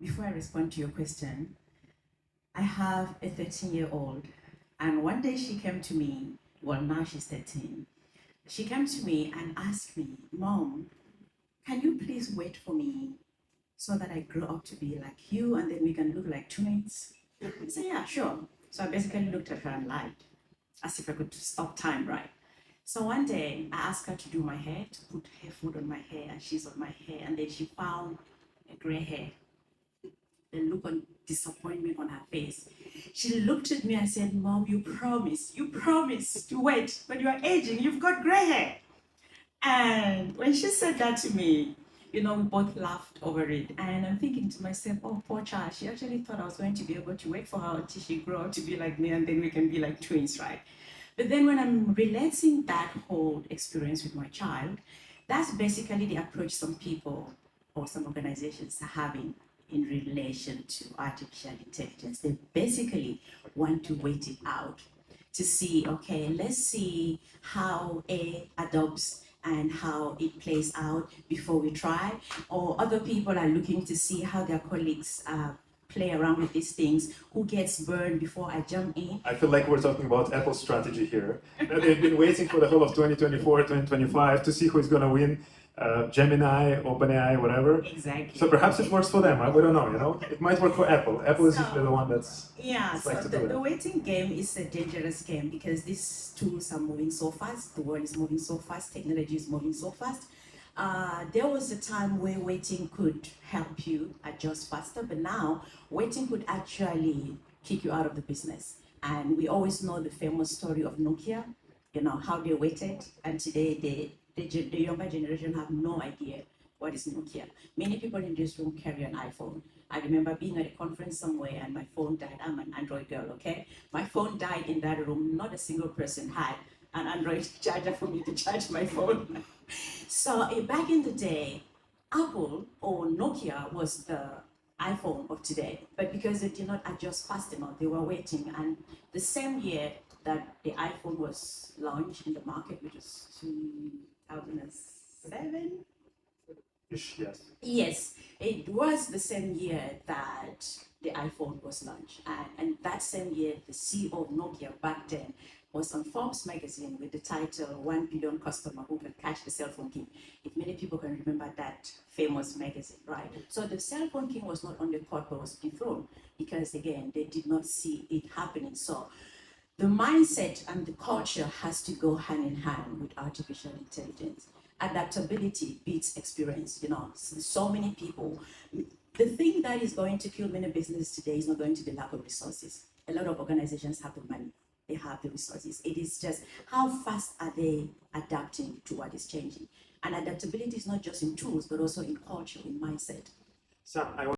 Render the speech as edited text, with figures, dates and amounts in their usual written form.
before I respond to your question, I have a 13-year-old, and one day she came to me. Well, now she's 13. She came to me and asked me, Mom, can you please wait for me so that I grow up to be like you and then we can look like twins? I said, yeah, sure. So I basically looked at her and lied, as if I could stop time, right? So one day I asked her to do my hair, to put hair food on my hair, and she's on my hair, and then she found a gray hair. The look of disappointment on her face. She looked at me and said, Mom, you promised to wait, but you are aging, you've got gray hair. And when she said that to me, we both laughed over it. And I'm thinking to myself, oh, poor child, she actually thought I was going to be able to wait for her until she grew up to be like me, and then we can be like twins, right? But then when I'm relating that whole experience with my child, that's basically the approach some people or some organizations are having in relation to artificial intelligence. They basically want to wait it out to see, okay, let's see how A adopts and how it plays out before we try. Or other people are looking to see how their colleagues play around with these things, who gets burned before I jump in. I feel like we're talking about Apple's strategy here. They've been waiting for the whole of 2024, 2025 to see who's going to win. Gemini, OpenAI, whatever. Exactly. So perhaps it works for them. We don't know, It might work for Apple. Apple is usually the one that's... Yeah, so the waiting game is a dangerous game because these tools are moving so fast. The world is moving so fast. Technology is moving so fast. There was a time where waiting could help you adjust faster, but now waiting could actually kick you out of the business. And we always know the famous story of Nokia, how they waited, and today the younger generation have no idea what is Nokia. Many people in this room carry an iPhone. I remember being at a conference somewhere and my phone died. I'm an Android girl, okay? My phone died in that room. Not a single person had an Android charger for me to charge my phone. So back in the day, Apple or Nokia was the iPhone of today, but because they did not adjust fast enough, they were waiting. And the same year that the iPhone was launched in the market, which was 2007. Yes. Yes, it was the same year that the iPhone was launched. And that same year, the CEO of Nokia back then was on Forbes magazine with the title 1 billion customer who can catch the cell phone king. If many people can remember that famous magazine, right? So the cell phone king was not on the court but was dethroned because, again, they did not see it happening. So the mindset and the culture has to go hand in hand with artificial intelligence. Adaptability beats experience. So many people. The thing that is going to kill many businesses today is not going to be lack of resources. A lot of organizations have the money. They have the resources. It is just how fast are they adapting to what is changing. And adaptability is not just in tools, but also in culture, in mindset. Sam, I